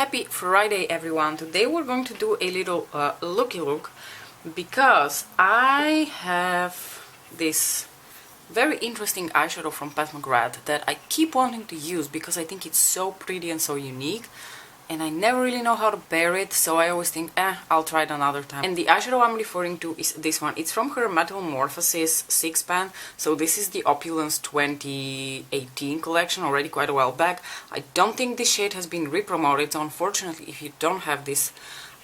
Happy Friday everyone! Today we're going to do a little looky look because I have this very interesting eyeshadow from McGrath that I keep wanting to use because I think it's so pretty and so unique, and I never really know how to pair it, so I always think, I'll try it another time. And the eyeshadow I'm referring to is this one. It's from her Metalmorphosis 6-pan, so this is the Opulence 2018 collection, already quite a while back. I don't think this shade has been re-promoted, so unfortunately if you don't have this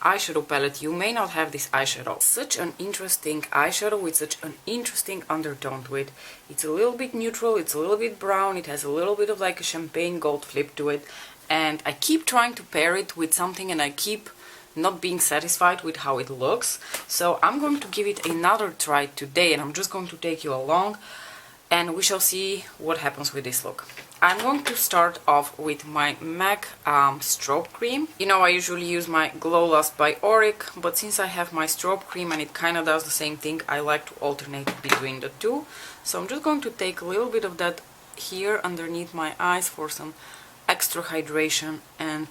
eyeshadow palette, you may not have this eyeshadow. Such an interesting eyeshadow with such an interesting undertone to it. It's a little bit neutral, it's a little bit brown, it has a little bit of like a champagne gold flip to it. And I keep trying to pair it with something and I keep not being satisfied with how it looks. So I'm going to give it another try today, and I'm just going to take you along and we shall see what happens with this look. I'm going to start off with my MAC strobe cream. You know, I usually use my Glow Lust by Auric, but since I have my strobe cream and it kind of does the same thing, I like to alternate between the two. So I'm just going to take a little bit of that here underneath my eyes for some extra hydration and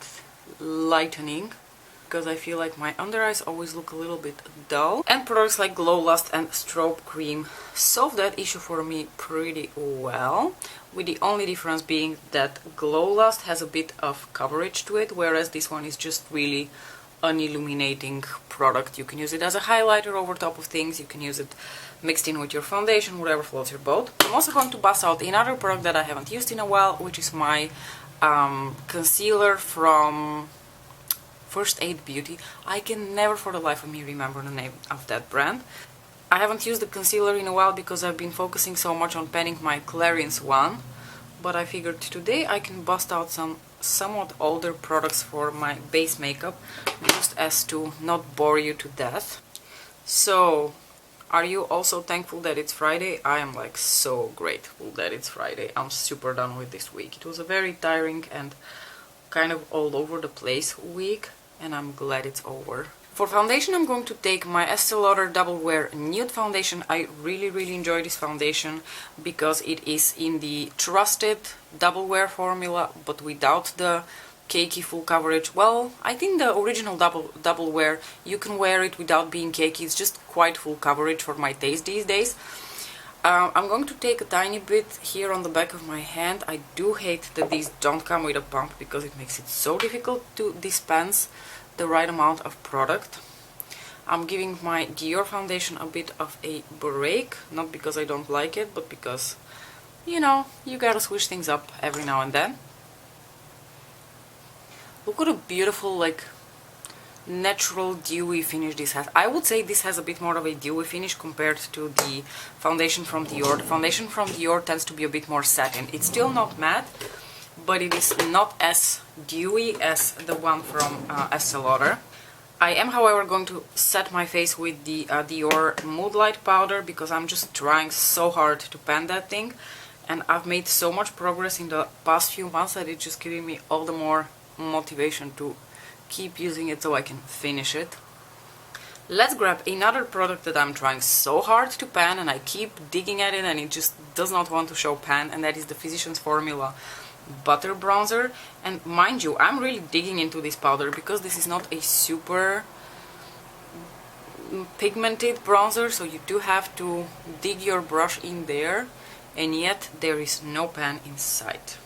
lightening, because I feel like my under eyes always look a little bit dull. And products like Glow Lust and strobe cream solve that issue for me pretty well, with the only difference being that Glow Lust has a bit of coverage to it, whereas this one is just really an illuminating product. You can use it as a highlighter over top of things, you can use it mixed in with your foundation, whatever floats your boat. I'm also going to bust out another product that I haven't used in a while, which is my concealer from First Aid Beauty. I can never for the life of me remember the name of that brand. I haven't used the concealer in a while because I've been focusing so much on panning my Clarins one, but I figured today I can bust out some somewhat older products for my base makeup, just as to not bore you to death. So, are you also thankful that it's Friday? I am like so grateful that it's Friday. I'm super done with this week. It was a very tiring and kind of all over the place week, and I'm glad it's over. For foundation, I'm going to take my Estee Lauder Double Wear Nude Foundation. I really enjoy this foundation because it is in the trusted Double Wear formula, but without the cakey full coverage. Well, I think the original double wear, you can wear it without being cakey. It's just quite full coverage for my taste these days. I'm going to take a tiny bit here on the back of my hand. I do hate that these don't come with a pump because it makes it so difficult to dispense the right amount of product. I'm giving my Dior foundation a bit of a break, not because I don't like it, but because, you know, you gotta switch things up every now and then. Look what a beautiful, like, natural dewy finish this has. I would say this has a bit more of a dewy finish compared to the foundation from Dior. The foundation from Dior tends to be a bit more satin. It's still not matte, but it is not as dewy as the one from Estee Lauder. I am, however, going to set my face with the Dior Moonlight powder because I'm just trying so hard to pan that thing, and I've made so much progress in the past few months that it's just giving me all the more motivation to keep using it so I can finish it. Let's grab another product that I'm trying so hard to pan and I keep digging at it and it just does not want to show pan, and that is the Physicians Formula Butter Bronzer. And mind you, I'm really digging into this powder because this is not a super pigmented bronzer, so you do have to dig your brush in there, and yet there is no pan in sight.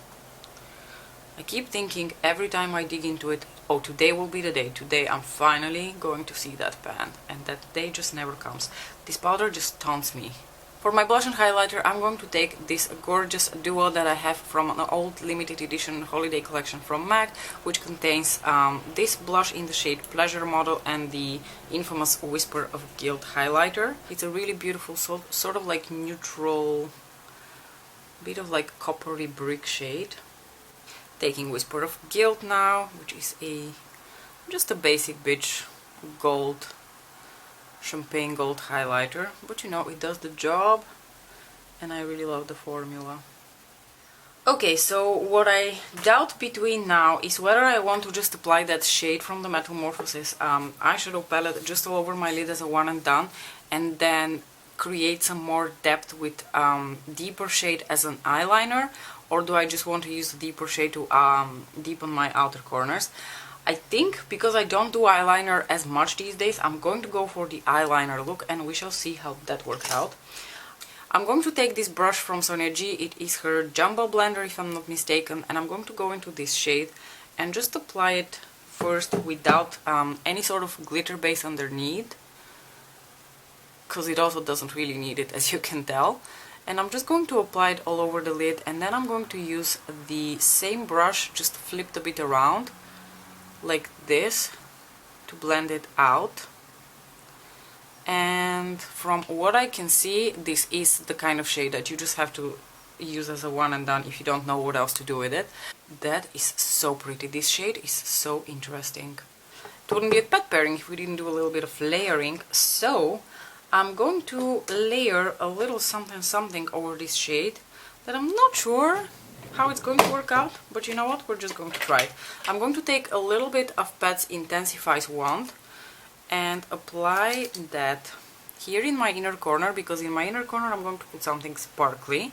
I keep thinking every time I dig into it, oh, today will be the day, today I'm finally going to see that pan, and that day just never comes. This powder just taunts me. For my blush and highlighter, I'm going to take this gorgeous duo that I have from an old limited edition holiday collection from MAC, which contains this blush in the shade Pleasure Model and the infamous Whisper of Guilt highlighter. It's a really beautiful, sort of like neutral, bit of like coppery brick shade. Taking Whisper of Guilt now, which is just a basic bitch gold, champagne gold highlighter, but you know, it does the job and I really love the formula. Okay, so what I doubt between now is whether I want to just apply that shade from the Metalmorphosis eyeshadow palette just all over my lid as a one and done, and then create some more depth with deeper shade as an eyeliner, or do I just want to use the deeper shade to deepen my outer corners. I think because I don't do eyeliner as much these days, I'm going to go for the eyeliner look, and we shall see how that works out. I'm going to take this brush from Sonia G, it is her Jumbo Blender if I'm not mistaken, and I'm going to go into this shade and just apply it first without any sort of glitter base underneath, because it also doesn't really need it, as you can tell. And I'm just going to apply it all over the lid, and then I'm going to use the same brush, just flipped a bit around, like this, to blend it out. And from what I can see, this is the kind of shade that you just have to use as a one and done if you don't know what else to do with it. That is so pretty. This shade is so interesting. It wouldn't be a pet pairing if we didn't do a little bit of layering, so I'm going to layer a little something something over this shade that I'm not sure how it's going to work out, but you know what, we're just going to try it. I'm going to take a little bit of Pet's Intensifies wand and apply that here in my inner corner, because in my inner corner I'm going to put something sparkly.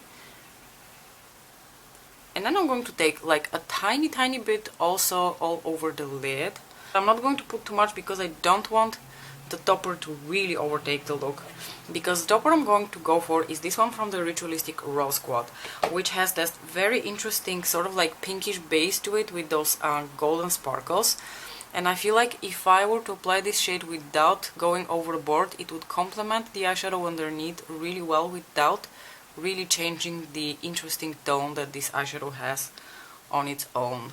And then I'm going to take like a tiny bit also all over the lid. I'm not going to put too much because I don't want the topper to really overtake the look, because the topper I'm going to go for is this one from the Ritualistic Rose Quad, which has this very interesting sort of like pinkish base to it with those golden sparkles. And I feel like if I were to apply this shade without going overboard, it would complement the eyeshadow underneath really well without really changing the interesting tone that this eyeshadow has on its own.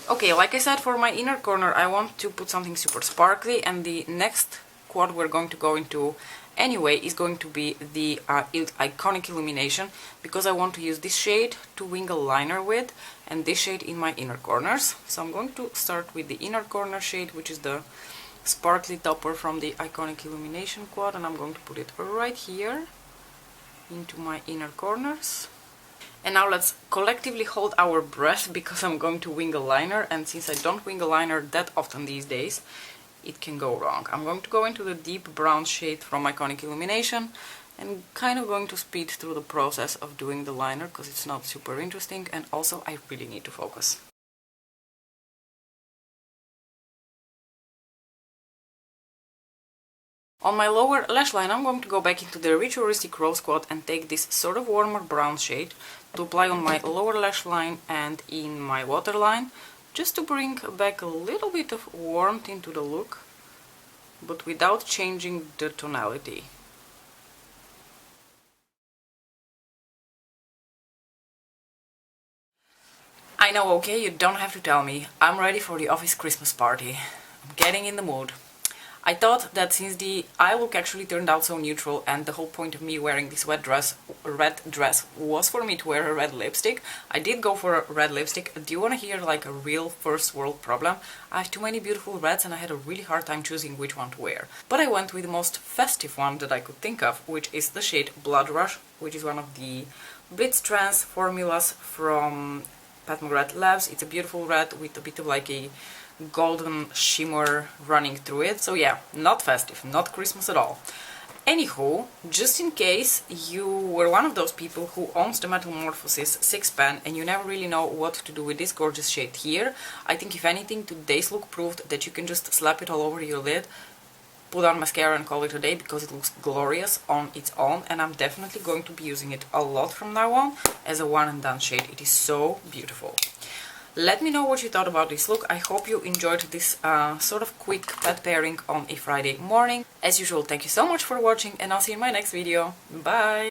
Okay, like I said, for my inner corner I want to put something super sparkly, and the next quad we're going to go into anyway is going to be the Iconic Illumination, because I want to use this shade to wing a liner with, and this shade in my inner corners. So I'm going to start with the inner corner shade, which is the sparkly topper from the Iconic Illumination quad, and I'm going to put it right here into my inner corners. And now let's collectively hold our breath, because I'm going to wing a liner, and since I don't wing a liner that often these days, it can go wrong. I'm going to go into the deep brown shade from Iconic Illumination and kind of going to speed through the process of doing the liner, because it's not super interesting, and also I really need to focus. On my lower lash line I'm going to go back into the Ritualistic Rose Quad and take this sort of warmer brown shade to apply on my lower lash line and in my waterline, just to bring back a little bit of warmth into the look, but without changing the tonality. I know, okay, you don't have to tell me. I'm ready for the office Christmas party. I'm getting in the mood. I thought that since the eye look actually turned out so neutral, and the whole point of me wearing this red dress was for me to wear a red lipstick, I did go for a red lipstick. Do you want to hear like a real first world problem? I have too many beautiful reds and I had a really hard time choosing which one to wear. But I went with the most festive one that I could think of, which is the shade Blood Rush, which is one of the Blitz Trans formulas from Pat McGrath Labs. It's a beautiful red with a bit of like a golden shimmer running through it. So yeah, not festive, not Christmas at all. Anywho, just in case you were one of those people who owns the Metalmorphosis 6-pan and you never really know what to do with this gorgeous shade here, I think if anything today's look proved that you can just slap it all over your lid, put on mascara and call it a day, because it looks glorious on its own, and I'm definitely going to be using it a lot from now on as a one and done shade. It is so beautiful. Let me know what you thought about this look. I hope you enjoyed this sort of quick pet pairing on a Friday morning. As usual, thank you so much for watching, and I'll see you in my next video. Bye!